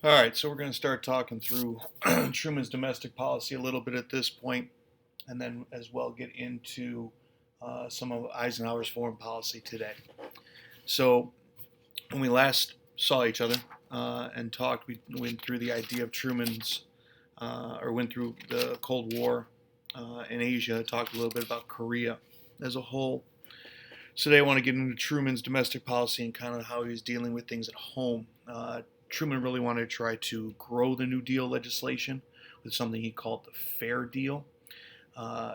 All right, so we're going to start talking through Truman's domestic policy a little bit at this point, and then as well get into some of Eisenhower's foreign policy today. So, when we last saw each other and talked, we went through the idea of or went through the Cold War in Asia, talked a little bit about Korea as a whole. So today I want to get into Truman's domestic policy and kind of how he was dealing with things at home. Truman really wanted to try to grow the New Deal legislation with something he called the Fair Deal,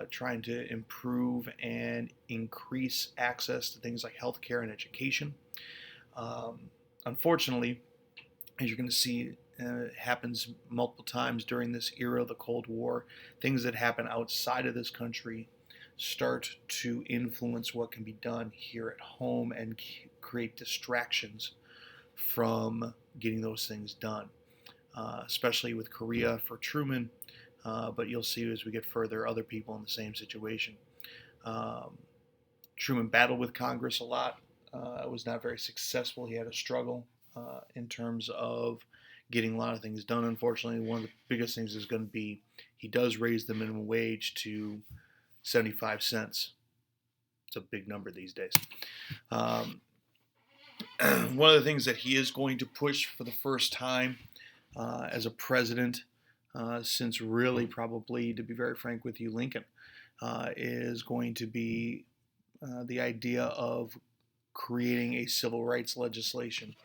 trying to improve and increase access to things like healthcare and education. Unfortunately, as you're going to see, it happens multiple times during this era of the Cold War. Things that happen outside of this country start to influence what can be done here at home and create distractions from getting those things done, especially with Korea for Truman. But you'll see as we get further, other people in the same situation. Um, Truman battled with Congress a lot. Was not very successful. He had a struggle in terms of getting a lot of things done. Unfortunately, one of the biggest things is going to be he does raise the minimum wage to 75 cents. It's a big number these days. Um, One of the things that he is going to push for the first time as a president, since really probably, to be very frank with you, Lincoln, is going to be the idea of creating a civil rights legislation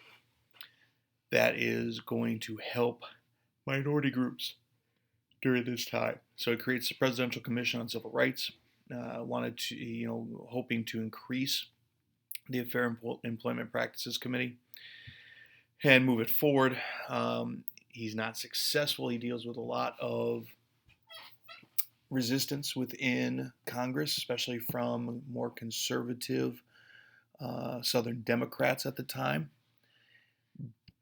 that is going to help minority groups during this time. So it creates the Presidential Commission on Civil Rights. Wanted to, hoping to increase the Fair Employment Practices Committee and move it forward. He's not successful. He deals with a lot of resistance within Congress, especially from more conservative Southern Democrats at the time.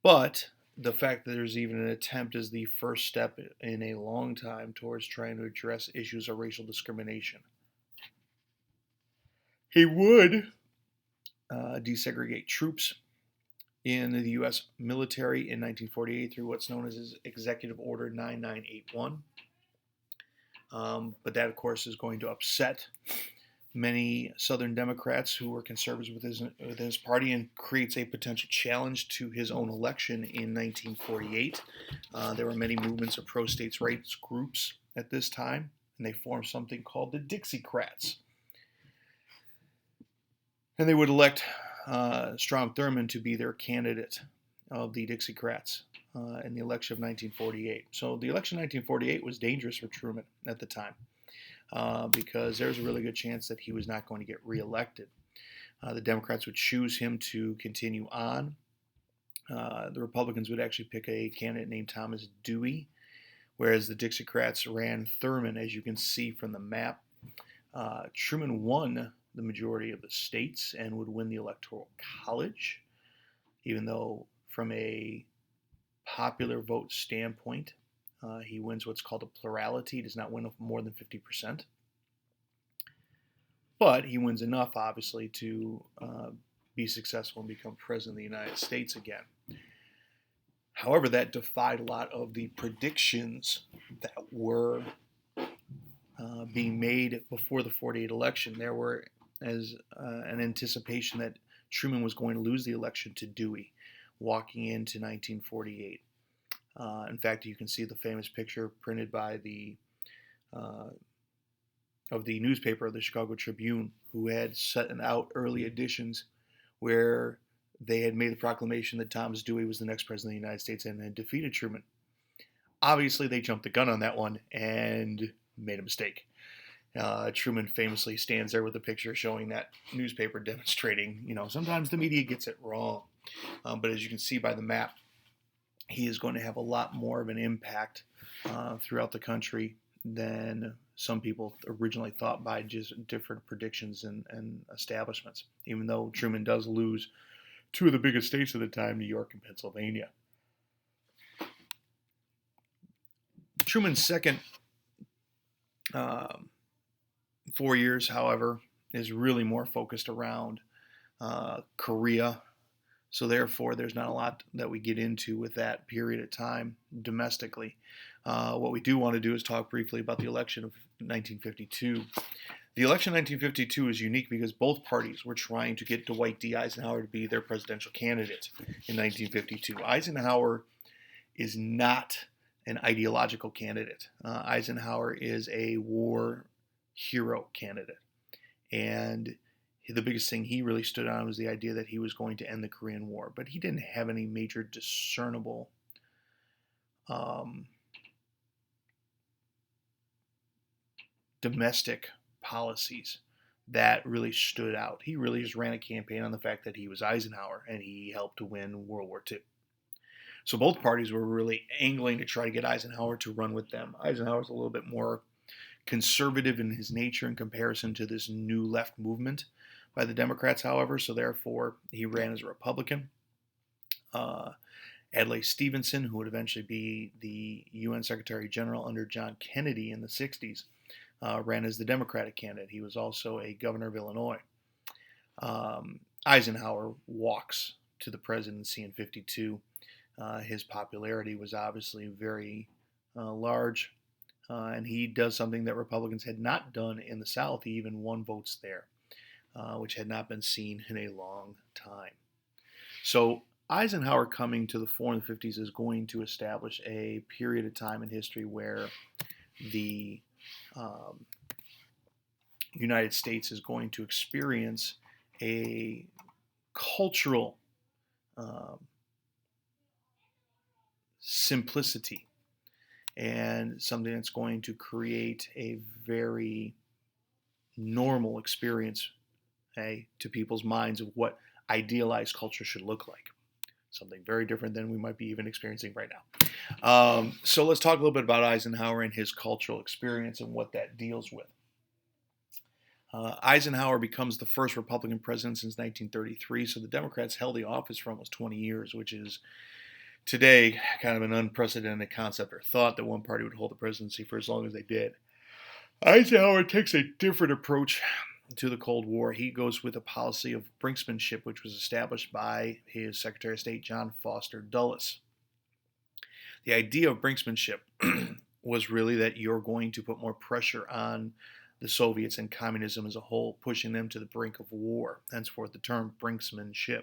But the fact that there's even an attempt is the first step in a long time towards trying to address issues of racial discrimination. He would desegregate troops in the U.S. military in 1948 through what's known as his Executive Order 9981. But that, of course, is going to upset many Southern Democrats who were conservatives within his party and creates a potential challenge to his own election in 1948. There were many movements of pro-states' rights groups at this time, and they formed something called the Dixiecrats. And they would elect Strom Thurmond to be their candidate of the Dixiecrats in the election of 1948. So the election of 1948 was dangerous for Truman at the time because there's a really good chance that he was not going to get reelected. The Democrats would choose him to continue on. The Republicans would actually pick a candidate named Thomas Dewey, whereas the Dixiecrats ran Thurmond, as you can see from the map. Truman won the majority of the states and would win the Electoral College, even though from a popular vote standpoint, he wins what's called a plurality. He does not win more than 50%. But he wins enough, obviously, to be successful and become president of the United States again. However, that defied a lot of the predictions that were being made before the 48 election. There were as an anticipation that Truman was going to lose the election to Dewey walking into 1948. In fact, you can see the famous picture printed by of the newspaper, the Chicago Tribune, who had set out early editions where they had made the proclamation that Thomas Dewey was the next president of the United States and had defeated Truman. Obviously, they jumped the gun on that one and made a mistake. Truman famously stands there with a picture showing that newspaper demonstrating, sometimes the media gets it wrong. But as you can see by the map, he is going to have a lot more of an impact throughout the country than some people originally thought by just different predictions and establishments, even though Truman does lose two of the biggest states at the time, New York and Pennsylvania. Truman's second 4 years, however, is really more focused around Korea, So therefore, there's not a lot that we get into with that period of time domestically. What we do want to do is talk briefly about the election of 1952. The election of 1952 is unique because both parties were trying to get Dwight D. Eisenhower to be their presidential candidate in 1952. Eisenhower is not an ideological candidate. Eisenhower is a war hero candidate. And the biggest thing he really stood on was the idea that he was going to end the Korean War. But he didn't have any major discernible domestic policies that really stood out. He really just ran a campaign on the fact that he was Eisenhower and he helped to win World War II. So both parties were really angling to try to get Eisenhower to run with them. Eisenhower's a little bit more conservative in his nature in comparison to this new left movement by the Democrats, however, so therefore he ran as a Republican. Adlai Stevenson, who would eventually be the UN Secretary General under John Kennedy in the 60s, ran as the Democratic candidate. He was also a governor of Illinois. Eisenhower walks to the presidency in 52. His popularity was obviously very large, and he does something that Republicans had not done in the South. He even won votes there, which had not been seen in a long time. So Eisenhower coming to the fore in the 50s is going to establish a period of time in history where the United States is going to experience a cultural simplicity and something that's going to create a very normal experience, to people's minds of what idealized culture should look like. Something very different than we might be even experiencing right now. So let's talk a little bit about Eisenhower and his cultural experience and what that deals with. Eisenhower becomes the first Republican president since 1933, so the Democrats held the office for almost 20 years, which is today kind of an unprecedented concept or thought that one party would hold the presidency for as long as they did. Eisenhower takes a different approach to the Cold War. He goes with a policy of brinksmanship, which was established by his Secretary of State, John Foster Dulles. The idea of brinksmanship was really that you're going to put more pressure on the Soviets and communism as a whole, pushing them to the brink of war, henceforth the term brinksmanship.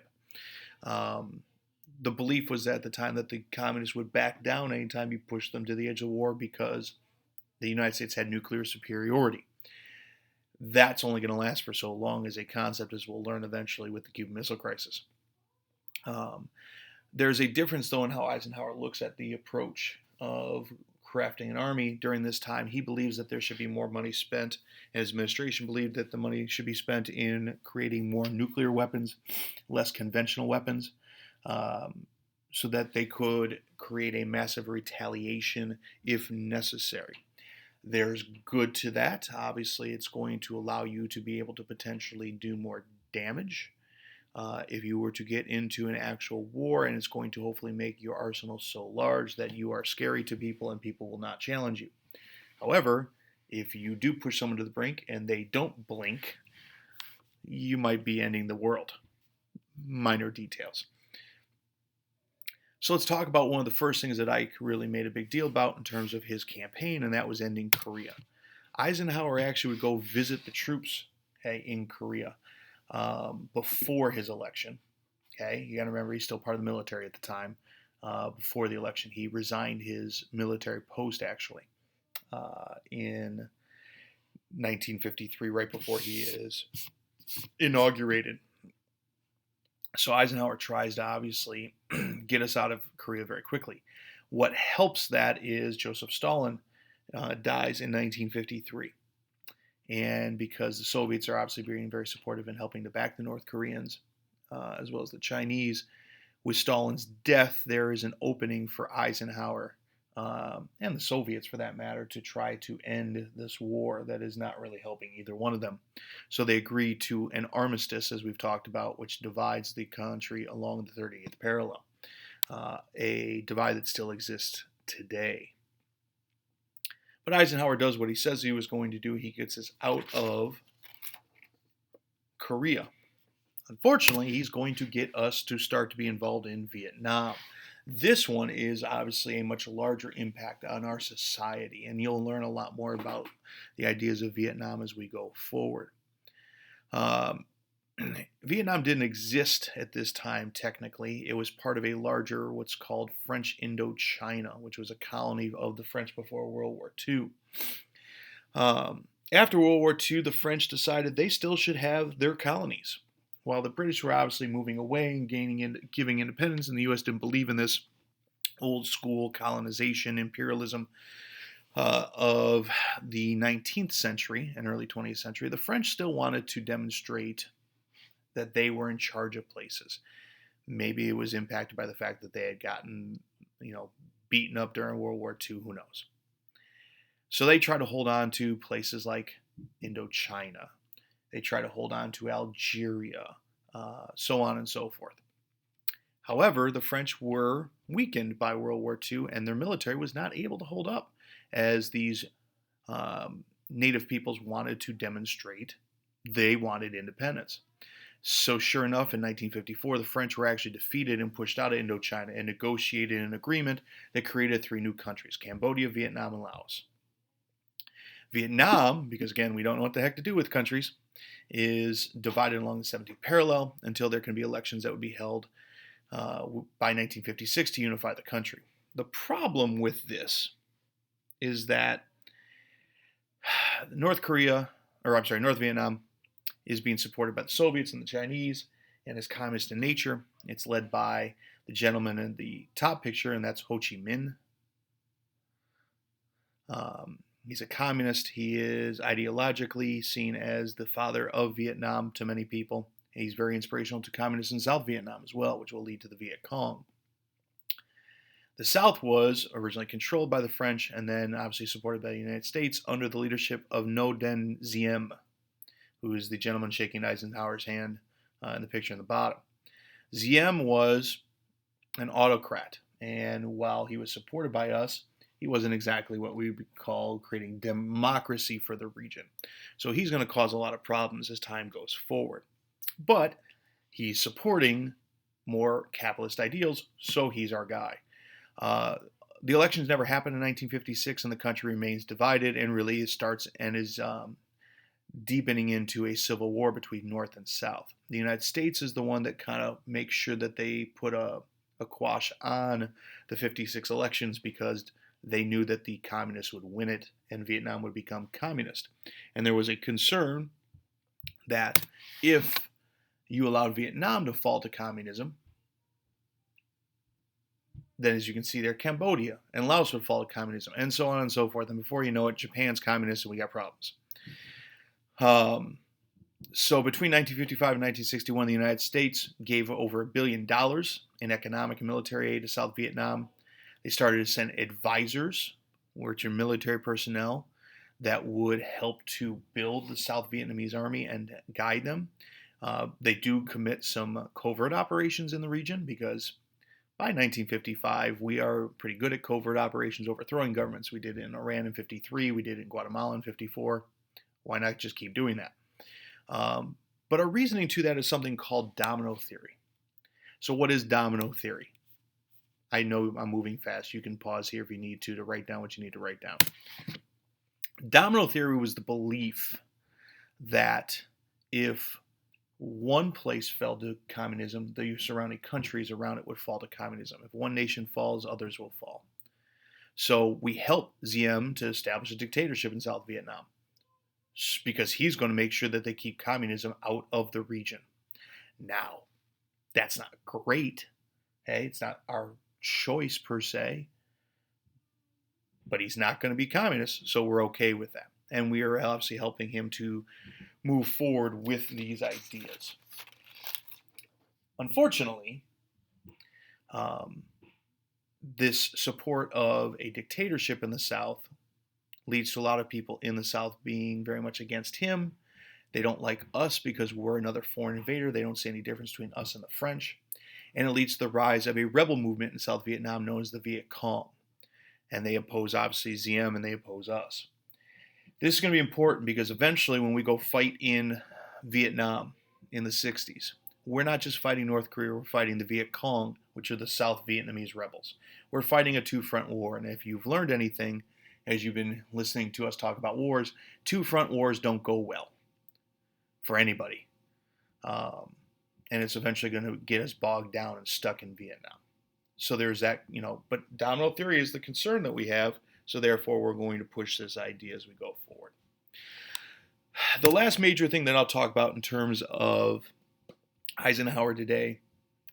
The belief was at the time that the communists would back down anytime you pushed them to the edge of war because the United States had nuclear superiority. That's only going to last for so long as a concept, as we'll learn eventually with the Cuban Missile Crisis. There's a difference, though, in how Eisenhower looks at the approach of crafting an army during this time. He believes that there should be more money spent, and his administration believed that the money should be spent in creating more nuclear weapons, less conventional weapons, so that they could create a massive retaliation if necessary. There's good to that. Obviously, it's going to allow you to be able to potentially do more damage if you were to get into an actual war, and it's going to hopefully make your arsenal so large that you are scary to people and people will not challenge you. However, if you do push someone to the brink and they don't blink, you might be ending the world. Minor details. So let's talk about one of the first things that Ike really made a big deal about in terms of his campaign, and that was ending Korea. Eisenhower actually would go visit the troops in Korea before his election. You got to remember he's still part of the military at the time. Before the election, he resigned his military post actually in 1953, right before he is inaugurated. So Eisenhower tries to obviously get us out of Korea very quickly. What helps that is Joseph Stalin dies in 1953. And because the Soviets are obviously being very supportive in helping to back the North Koreans, as well as the Chinese, with Stalin's death, there is an opening for Eisenhower and the Soviets, for that matter, to try to end this war that is not really helping either one of them. So they agree to an armistice, as we've talked about, which divides the country along the 38th parallel, a divide that still exists today. But Eisenhower does what he says he was going to do. He gets us out of Korea. Unfortunately, he's going to get us to start to be involved in Vietnam. This one is obviously a much larger impact on our society, and you'll learn a lot more about the ideas of Vietnam as we go forward. Um, Vietnam didn't exist at this time technically. It was part of a larger, what's called French Indochina, which was a colony of the French before World War II. After World War II, the French decided they still should have their colonies. While the British were obviously moving away and giving independence, and the U.S. didn't believe in this old school colonization imperialism of the 19th century and early 20th century, the French still wanted to demonstrate that they were in charge of places. Maybe it was impacted by the fact that they had gotten, beaten up during World War II. Who knows? So they try to hold on to places like Indochina. They try to hold on to Algeria, so on and so forth. However, the French were weakened by World War II, and their military was not able to hold up as these native peoples wanted to demonstrate they wanted independence. So sure enough, in 1954, the French were actually defeated and pushed out of Indochina and negotiated an agreement that created 3 new countries: Cambodia, Vietnam, and Laos. Vietnam, because again, we don't know what the heck to do with countries, is divided along the 17th parallel until there can be elections that would be held by 1956 to unify the country. The problem with this is that North Vietnam is being supported by the Soviets and the Chinese and is communist in nature. It's led by the gentleman in the top picture, and that's Ho Chi Minh. He's a communist. He is ideologically seen as the father of Vietnam to many people. He's very inspirational to communists in South Vietnam as well, which will lead to the Viet Cong. The South was originally controlled by the French and then obviously supported by the United States under the leadership of Ngo Dinh Diem, who is the gentleman shaking Eisenhower's hand in the picture in the bottom. Diem was an autocrat, and while he was supported by us, he wasn't exactly what we would call creating democracy for the region. So he's going to cause a lot of problems as time goes forward. But he's supporting more capitalist ideals, so he's our guy. The elections never happened in 1956, and the country remains divided and really starts and is deepening into a civil war between North and South. The United States is the one that kind of makes sure that they put a quash on the 56 elections because they knew that the communists would win it and Vietnam would become communist. And there was a concern that if you allowed Vietnam to fall to communism, then as you can see there, Cambodia and Laos would fall to communism, and so on and so forth. And before you know it, Japan's communist and we got problems. So between 1955 and 1961, the United States gave over $1 billion in economic and military aid to South Vietnam. They started to send advisors, which are military personnel, that would help to build the South Vietnamese army and guide them. They do commit some covert operations in the region because by 1955, we are pretty good at covert operations overthrowing governments. We did it in Iran in 53. We did it in Guatemala in 54. Why not just keep doing that? But our reasoning to that is something called domino theory. So what is domino theory? I know I'm moving fast. You can pause here if you need to write down what you need to write down. Domino theory was the belief that if one place fell to communism, the surrounding countries around it would fall to communism. If one nation falls, others will fall. So we helped Diem to establish a dictatorship in South Vietnam because he's going to make sure that they keep communism out of the region. Now, that's not great. Hey, it's not our choice per se, but he's not going to be communist, so we're okay with that. And we are obviously helping him to move forward with these ideas. Unfortunately, this support of a dictatorship in the South leads to a lot of people in the South being very much against him. They don't like us because we're another foreign invader. They don't see any difference between us and the French. And it leads to the rise of a rebel movement in South Vietnam known as the Viet Cong. And they oppose, obviously, Diem, and they oppose us. This is going to be important because eventually when we go fight in Vietnam in the 60s, we're not just fighting North Korea, we're fighting the Viet Cong, which are the South Vietnamese rebels. We're fighting a two-front war, and if you've learned anything as you've been listening to us talk about wars, two-front wars don't go well for anybody. And it's eventually going to get us bogged down and stuck in Vietnam. So there's that, but domino theory is the concern that we have, so therefore we're going to push this idea as we go forward. The last major thing that I'll talk about in terms of Eisenhower today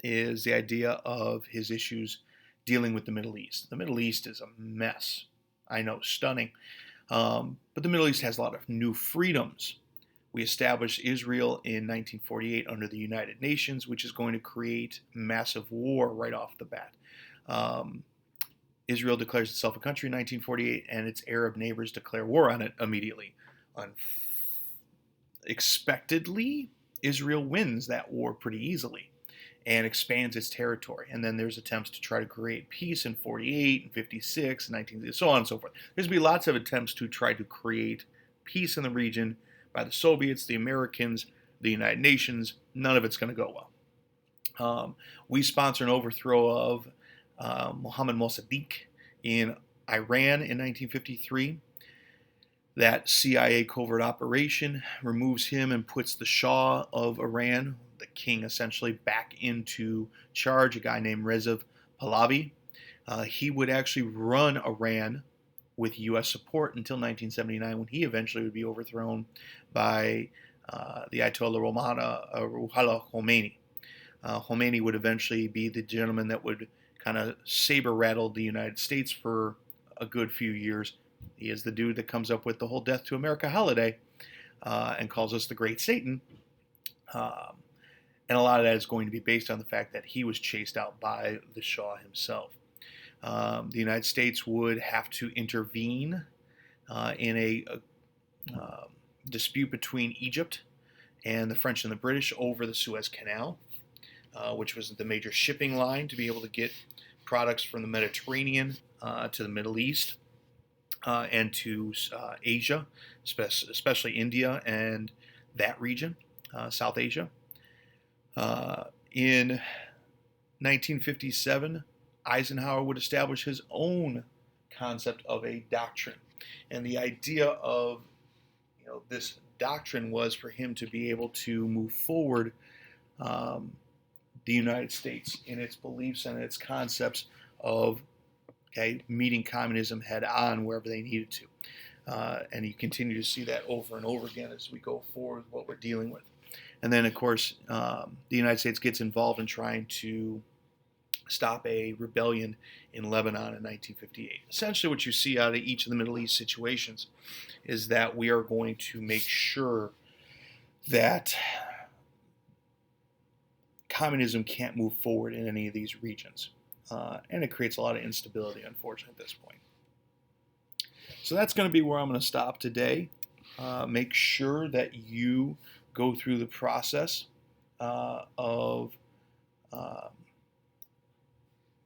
is the idea of his issues dealing with the Middle East. The Middle East is a mess. I know, stunning. But the Middle East has a lot of new freedoms. We established Israel in 1948 under the United Nations, which is going to create massive war right off the bat. Israel declares itself a country in 1948, and its Arab neighbors declare war on it immediately. Expectedly, Israel wins that war pretty easily and expands its territory. And then there's attempts to try to create peace in 48 and 56 and 19, so on and so forth. There's going to be lots of attempts to try to create peace in the region by the Soviets, the Americans, the United Nations. None of it's going to go well. We sponsor an overthrow of Mohammad Mossadegh in Iran in 1953. That CIA covert operation removes him and puts the Shah of Iran, the king essentially, back into charge, a guy named Reza Pahlavi. He would actually run Iran with U.S. support until 1979, when he eventually would be overthrown by the Ayatollah Ruhollah Khomeini. Khomeini would eventually be the gentleman that would kind of saber rattle the United States for a good few years. He is the dude that comes up with the whole Death to America holiday and calls us the Great Satan. And a lot of that is going to be based on the fact that he was chased out by the Shah himself. The United States would have to intervene in a dispute between Egypt and the French and the British over the Suez Canal, which was the major shipping line to be able to get products from the Mediterranean to the Middle East and to Asia, especially India and that region, South Asia. In 1957, Eisenhower would establish his own concept of a doctrine. And the idea of this doctrine was for him to be able to move forward the United States in its beliefs and its concepts of meeting communism head on wherever they needed to. And you continue to see that over and over again as we go forward with what we're dealing with. And then, of course, the United States gets involved in trying to stop a rebellion in Lebanon in 1958. Essentially, what you see out of each of the Middle East situations is that we are going to make sure that communism can't move forward in any of these regions. And it creates a lot of instability, unfortunately, at this point. So that's going to be where I'm going to stop today. Make sure that you go through the process of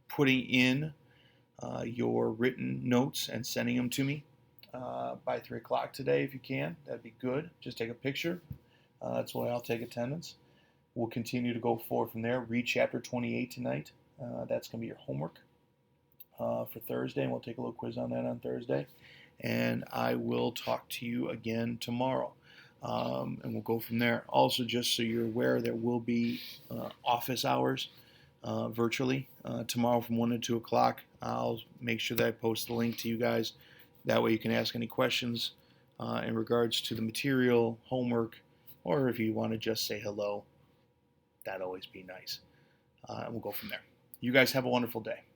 putting in your written notes and sending them to me by 3 o'clock today if you can. That'd be good. Just take a picture. That's why I'll take attendance. We'll continue to go forward from there. Read chapter 28 tonight. That's going to be your homework for Thursday, and we'll take a little quiz on that on Thursday. And I will talk to you again tomorrow, and we'll go from there. Also, just so you're aware, there will be office hours virtually tomorrow from 1 to 2 o'clock. I'll make sure that I post the link to you guys. That way you can ask any questions in regards to the material, homework, or if you want to just say hello, that'd always be nice. And we'll go from there. You guys have a wonderful day.